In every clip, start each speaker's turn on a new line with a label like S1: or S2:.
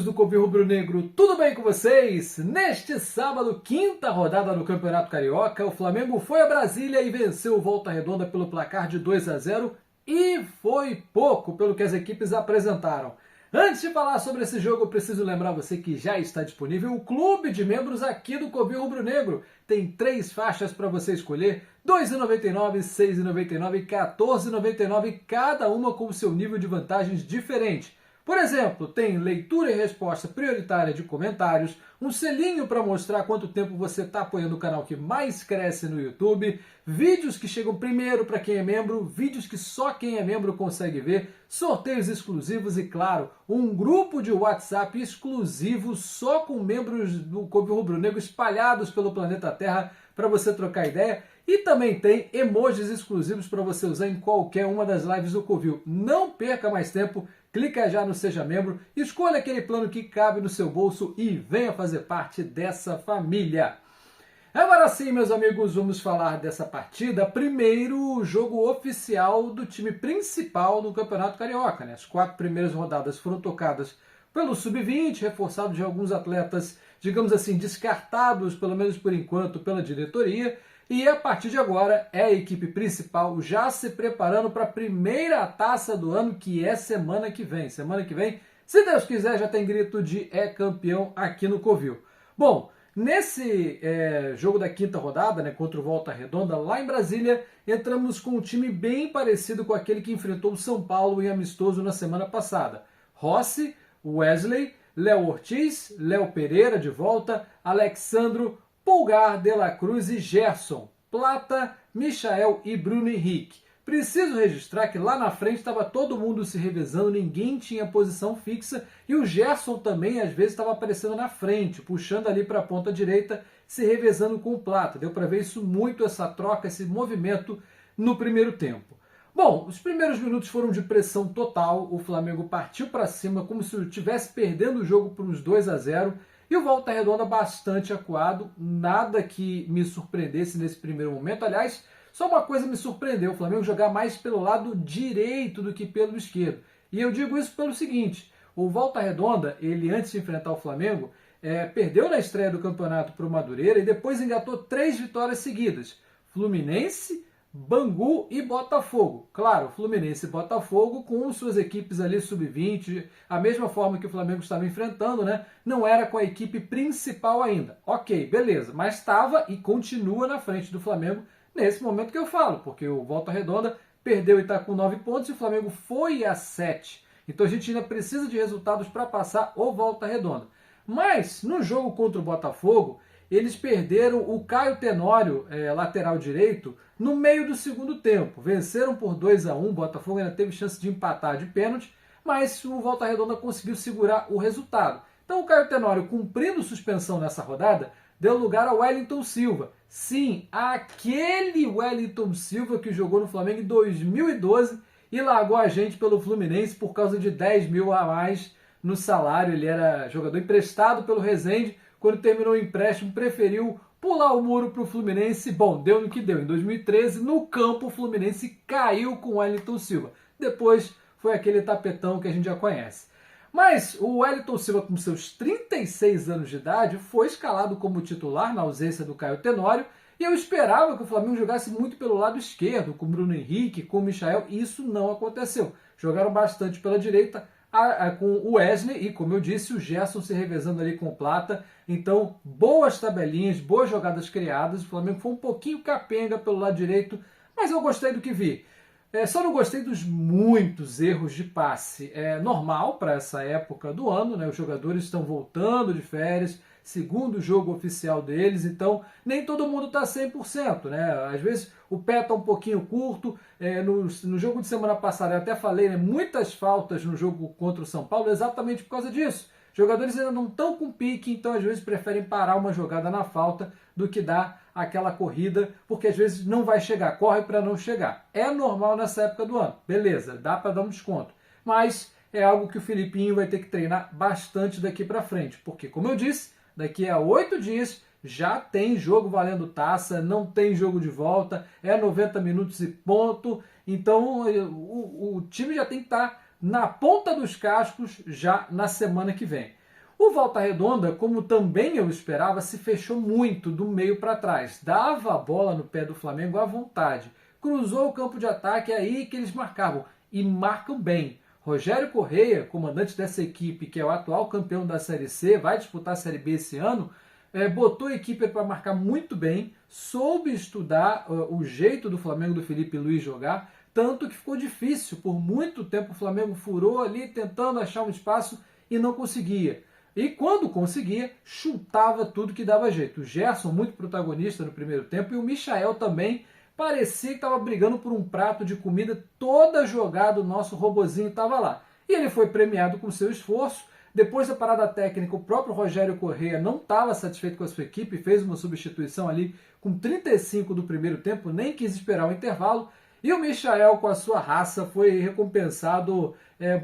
S1: amigos do Covil Rubro-Negro, tudo bem com vocês? Neste sábado, quinta rodada do Campeonato Carioca, o Flamengo foi a Brasília e venceu o Volta Redonda pelo placar de 2-0 e foi pouco pelo que as equipes apresentaram. Antes de falar sobre esse jogo, eu preciso lembrar você que já está disponível o clube de membros aqui do Covil Rubro-Negro. Tem 3 faixas para você escolher, R$ 2,99, R$ 6,99 e R$ 14,99, cada uma com o seu nível de vantagens diferente. Por exemplo, tem leitura e resposta prioritária de comentários, um selinho para mostrar quanto tempo você está apoiando o canal que mais cresce no YouTube, vídeos que chegam primeiro para quem é membro, vídeos que só quem é membro consegue ver, sorteios exclusivos e, claro, um grupo de WhatsApp exclusivo só com membros do Covil Rubro-Negro espalhados pelo planeta Terra para você trocar ideia. E também tem emojis exclusivos para você usar em qualquer uma das lives do Covil. Não perca mais tempo, clica já no Seja Membro, escolha aquele plano que cabe no seu bolso e venha fazer parte dessa família. Agora sim, meus amigos, vamos falar dessa partida. Primeiro, jogo oficial do time principal do Campeonato Carioca, né? As 4 primeiras rodadas foram tocadas pelo Sub-20, reforçado de alguns atletas, digamos assim, descartados, pelo menos por enquanto, pela diretoria. E a partir de agora é a equipe principal já se preparando para a primeira taça do ano, que é semana que vem. Semana que vem, se Deus quiser, já tem grito de é campeão aqui no Covil. Bom, nesse jogo da quinta rodada, né, contra o Volta Redonda, lá em Brasília, entramos com um time bem parecido com aquele que enfrentou o São Paulo em amistoso na semana passada. Rossi, Wesley, Léo Ortiz, Léo Pereira de volta, Alexandro, Pulgar, De La Cruz e Gerson, Plata, Michael e Bruno Henrique. Preciso registrar que lá na frente estava todo mundo se revezando, ninguém tinha posição fixa e o Gerson também às vezes estava aparecendo na frente, puxando ali para a ponta direita, se revezando com o Plata. Deu para ver isso muito, essa troca, esse movimento no primeiro tempo. Bom, os primeiros minutos foram de pressão total, o Flamengo partiu para cima como se estivesse perdendo o jogo por uns 2-0, e o Volta Redonda bastante acuado, nada que me surpreendesse nesse primeiro momento. Aliás, só uma coisa me surpreendeu, o Flamengo jogar mais pelo lado direito do que pelo esquerdo. E eu digo isso pelo seguinte, o Volta Redonda, ele antes de enfrentar o Flamengo, perdeu na estreia do campeonato para o Madureira e depois engatou 3 vitórias seguidas. Fluminense, Bangu e Botafogo. Claro, Fluminense e Botafogo com suas equipes ali sub-20, a mesma forma que o Flamengo estava enfrentando, né? Não era com a equipe principal ainda. Ok, beleza, mas estava e continua na frente do Flamengo nesse momento que eu falo, porque o Volta Redonda perdeu e está com 9 pontos e o Flamengo foi a 7. Então a gente ainda precisa de resultados para passar o Volta Redonda. Mas no jogo contra o Botafogo, eles perderam o Caio Tenório, lateral direito, no meio do segundo tempo. Venceram por 2-1, o Botafogo ainda teve chance de empatar de pênalti, mas o Volta Redonda conseguiu segurar o resultado. Então o Caio Tenório, cumprindo suspensão nessa rodada, deu lugar ao Wellington Silva. Sim, aquele Wellington Silva que jogou no Flamengo em 2012 e largou a gente pelo Fluminense por causa de 10 mil a mais no salário. Ele era jogador emprestado pelo Resende. Quando terminou o empréstimo, preferiu pular o muro para o Fluminense. Bom, deu no que deu. Em 2013, no campo, o Fluminense caiu com o Wellington Silva. Depois foi aquele tapetão que a gente já conhece. Mas o Wellington Silva, com seus 36 anos de idade, foi escalado como titular na ausência do Caio Tenório. E eu esperava que o Flamengo jogasse muito pelo lado esquerdo, com o Bruno Henrique, com o Michael. E isso não aconteceu. Jogaram bastante pela direita, com o Wesley e, como eu disse, o Gerson se revezando ali com o Plata. Então, boas tabelinhas, boas jogadas criadas. O Flamengo foi um pouquinho capenga pelo lado direito, mas eu gostei do que vi. Só não gostei dos muitos erros de passe. É normal para essa época do ano, né? Os jogadores estão voltando de férias, segundo jogo oficial deles, então nem todo mundo está 100%, né? Às vezes o pé está um pouquinho curto. No jogo de semana passada eu até falei, né, muitas faltas no jogo contra o São Paulo exatamente por causa disso. Jogadores ainda não estão com pique, então às vezes preferem parar uma jogada na falta do que dar aquela corrida, porque às vezes não vai chegar, corre para não chegar. É normal nessa época do ano, beleza, dá para dar um desconto. Mas é algo que o Filipinho vai ter que treinar bastante daqui para frente, porque, como eu disse, daqui a 8 dias já tem jogo valendo taça, não tem jogo de volta, é 90 minutos e ponto. Então o time já tem que estar na ponta dos cascos já na semana que vem. O Volta Redonda, como também eu esperava, se fechou muito do meio para trás. Dava a bola no pé do Flamengo à vontade. Cruzou o campo de ataque, é aí que eles marcavam. E marcam bem. Rogério Correia, comandante dessa equipe, que é o atual campeão da Série C, vai disputar a Série B esse ano, botou a equipe para marcar muito bem, soube estudar o jeito do Flamengo do Felipe Luiz jogar, tanto que ficou difícil. Por muito tempo o Flamengo furou ali tentando achar um espaço e não conseguia. E quando conseguia, chutava tudo que dava jeito. O Gerson, muito protagonista no primeiro tempo, e o Michael também, parecia que estava brigando por um prato de comida. Toda jogada o nosso robozinho estava lá. E ele foi premiado com seu esforço. Depois da parada técnica, o próprio Rogério Correia não estava satisfeito com a sua equipe, fez uma substituição ali com 35 do primeiro tempo, nem quis esperar o intervalo. E o Michael, com a sua raça, foi recompensado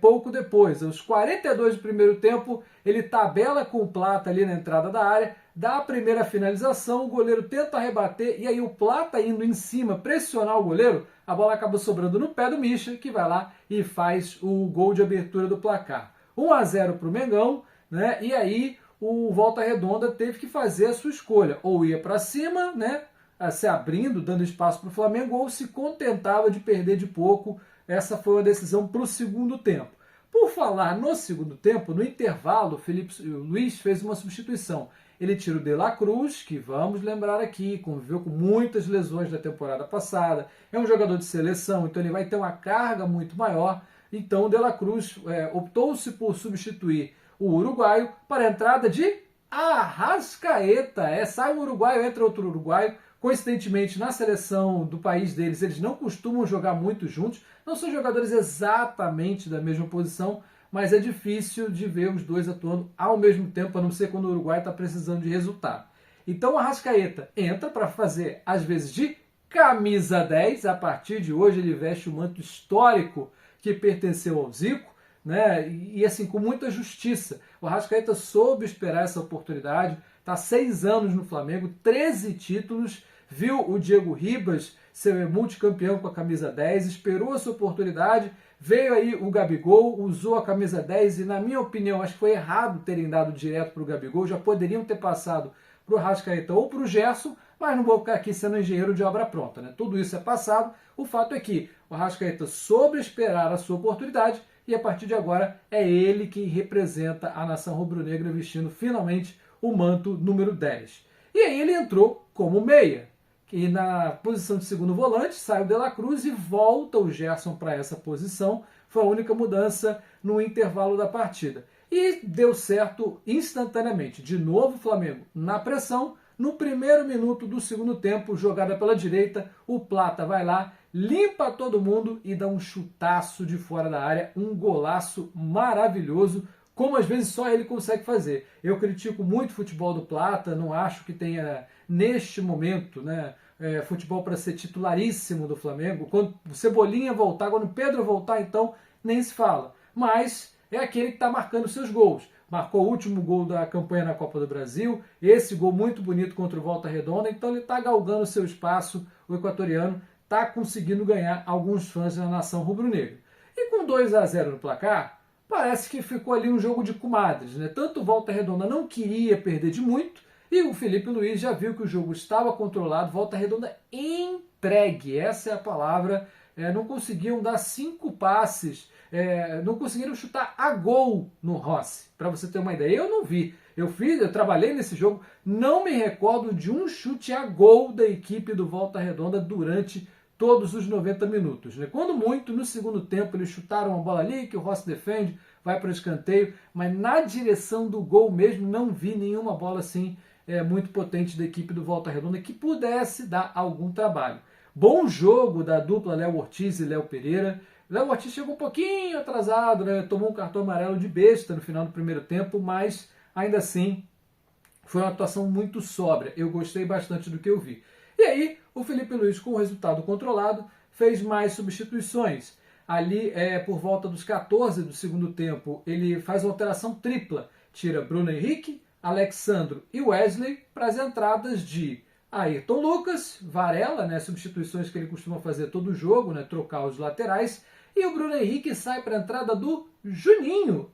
S1: pouco depois. Aos 42 do primeiro tempo, ele tabela com o Plata ali na entrada da área, dá a primeira finalização, o goleiro tenta rebater, e aí o Plata indo em cima, pressionar o goleiro, a bola acaba sobrando no pé do Mischa, que vai lá e faz o gol de abertura do placar. 1-0 para o Mengão, né? E aí o Volta Redonda teve que fazer a sua escolha. Ou ia para cima, né? Se abrindo, dando espaço para o Flamengo, ou se contentava de perder de pouco. Essa foi a decisão para o segundo tempo. Por falar no segundo tempo, no intervalo, o Felipe Luiz fez uma substituição. Ele tira o De La Cruz, que vamos lembrar aqui, conviveu com muitas lesões da temporada passada, é um jogador de seleção, então ele vai ter uma carga muito maior. Então o De La Cruz optou-se por substituir o uruguaio para a entrada de Arrascaeta. Sai um uruguaio, entra outro uruguaio. Coincidentemente, na seleção do país deles, eles não costumam jogar muito juntos. Não são jogadores exatamente da mesma posição, mas é difícil de ver os dois atuando ao mesmo tempo, a não ser quando o Uruguai está precisando de resultado. Então o Arrascaeta entra para fazer, às vezes, de camisa 10. A partir de hoje ele veste o manto histórico que pertenceu ao Zico, né? E assim, com muita justiça. O Arrascaeta soube esperar essa oportunidade, está 6 anos no Flamengo, 13 títulos, viu o Diego Ribas ser multicampeão com a camisa 10, esperou a sua oportunidade, veio aí o Gabigol, usou a camisa 10 e, na minha opinião, acho que foi errado terem dado direto para o Gabigol, já poderiam ter passado para o Arrascaeta ou para o Gerson, mas não vou ficar aqui sendo engenheiro de obra pronta, né? Tudo isso é passado. O fato é que o Arrascaeta soube esperar a sua oportunidade e a partir de agora é ele quem representa a nação rubro-negra vestindo finalmente o manto número 10. E aí ele entrou como meia, que na posição de segundo volante sai o De La Cruz e volta o Gerson para essa posição. Foi a única mudança no intervalo da partida. E deu certo instantaneamente. De novo o Flamengo na pressão. No primeiro minuto do segundo tempo, jogada pela direita, o Plata vai lá, limpa todo mundo e dá um chutaço de fora da área, um golaço maravilhoso, como às vezes só ele consegue fazer. Eu critico muito o futebol do Plata, não acho que tenha, neste momento, né, futebol para ser titularíssimo do Flamengo. Quando o Cebolinha voltar, quando o Pedro voltar, então, nem se fala. Mas é aquele que está marcando seus gols. Marcou o último gol da campanha na Copa do Brasil, esse gol muito bonito contra o Volta Redonda, então ele está galgando seu espaço, o equatoriano está conseguindo ganhar alguns fãs na nação rubro-negra. E com 2-0 no placar, parece que ficou ali um jogo de comadres, né? Tanto o Volta Redonda não queria perder de muito, e o Felipe Luiz já viu que o jogo estava controlado, Volta Redonda entregue, essa é a palavra, não conseguiam dar 5 passes, não conseguiram chutar a gol no Rossi, para você ter uma ideia. Eu não vi, eu trabalhei nesse jogo, não me recordo de um chute a gol da equipe do Volta Redonda durante todos os 90 minutos. Né? Quando muito, no segundo tempo, eles chutaram uma bola ali, que o Rossi defende, vai para o escanteio, mas na direção do gol mesmo, não vi nenhuma bola assim muito potente da equipe do Volta Redonda que pudesse dar algum trabalho. Bom jogo da dupla Léo Ortiz e Léo Pereira. Léo Ortiz chegou um pouquinho atrasado, né? Tomou um cartão amarelo de besta no final do primeiro tempo, mas ainda assim foi uma atuação muito sóbria. Eu gostei bastante do que eu vi. E aí o Felipe Luiz, com o resultado controlado, fez mais substituições. Ali, por volta dos 14 do segundo tempo, ele faz uma alteração tripla. Tira Bruno Henrique, Alexandro e Wesley para as entradas de Ayrton Lucas, Varela, né, substituições que ele costuma fazer todo jogo, né, trocar os laterais, e o Bruno Henrique sai para a entrada do Juninho,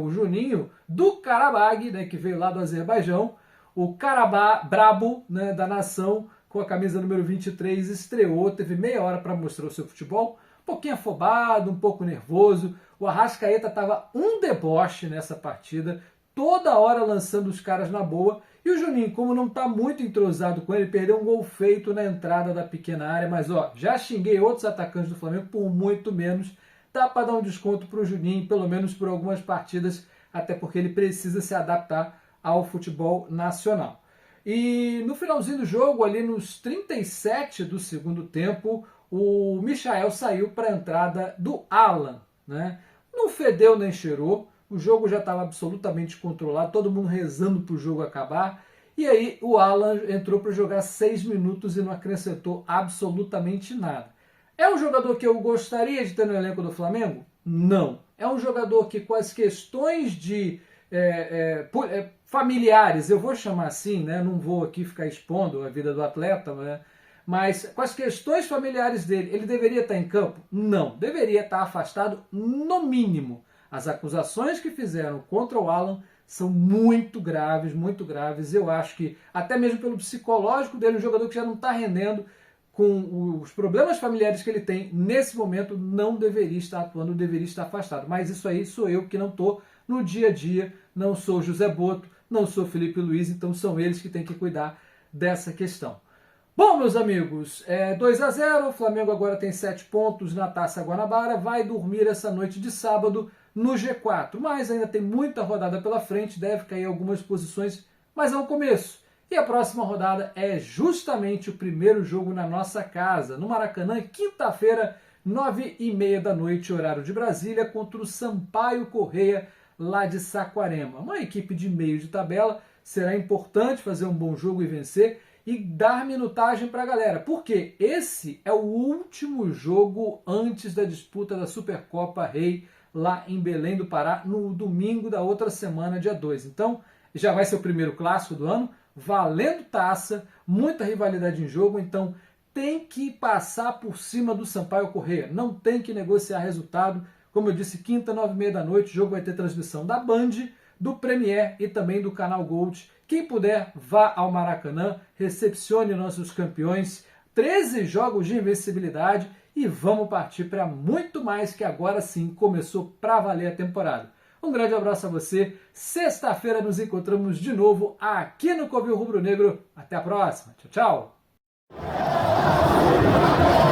S1: o Juninho do Karabag, né, que veio lá do Azerbaijão, o Karabag brabo, né, da nação, com a camisa número 23, estreou, teve meia hora para mostrar o seu futebol, um pouquinho afobado, um pouco nervoso, o Arrascaeta estava um deboche nessa partida, toda hora lançando os caras na boa, e o Juninho, como não está muito entrosado com ele, perdeu um gol feito na entrada da pequena área, mas ó, já xinguei outros atacantes do Flamengo por muito menos, dá para dar um desconto para o Juninho, pelo menos por algumas partidas, até porque ele precisa se adaptar ao futebol nacional. E no finalzinho do jogo, ali nos 37 do segundo tempo, o Michael saiu para a entrada do Alan, né? Não fedeu nem cheirou, o jogo já estava absolutamente controlado, todo mundo rezando para o jogo acabar. E aí o Alan entrou para jogar 6 minutos e não acrescentou absolutamente nada. É um jogador que eu gostaria de ter no elenco do Flamengo? Não. É um jogador que com as questões de familiares, eu vou chamar assim, né? Não vou aqui ficar expondo a vida do atleta, né? Mas com as questões familiares dele, ele deveria estar em campo? Não. Deveria estar afastado no mínimo. As acusações que fizeram contra o Alan são muito graves, muito graves. Eu acho que, até mesmo pelo psicológico dele, um jogador que já não está rendendo com os problemas familiares que ele tem, nesse momento, não deveria estar atuando, deveria estar afastado. Mas isso aí sou eu que não estou no dia a dia, não sou José Boto, não sou Felipe Luiz, então são eles que têm que cuidar dessa questão. Bom, meus amigos, 2-0, o Flamengo agora tem 7 pontos na Taça Guanabara, vai dormir essa noite de sábado no G4, mas ainda tem muita rodada pela frente, deve cair algumas posições, mas é um começo. E a próxima rodada é justamente o primeiro jogo na nossa casa, no Maracanã, quinta-feira, 9h30 da noite, horário de Brasília, contra o Sampaio Corrêa, lá de Saquarema. Uma equipe de meio de tabela, será importante fazer um bom jogo e vencer, e dar minutagem para a galera, porque esse é o último jogo antes da disputa da Supercopa Rei, lá em Belém do Pará, no domingo da outra semana, dia 2. Então, já vai ser o primeiro clássico do ano, valendo taça, muita rivalidade em jogo, então tem que passar por cima do Sampaio Corrêa, não tem que negociar resultado. Como eu disse, quinta, 9h30 da noite, o jogo vai ter transmissão da Band, do Premier e também do Canal Gold. Quem puder, vá ao Maracanã, recepcione nossos campeões, 13 jogos de invencibilidade e vamos partir para muito mais, que agora sim começou para valer a temporada. Um grande abraço a você, sexta-feira nos encontramos de novo aqui no Covil Rubro Negro. Até a próxima, tchau, tchau!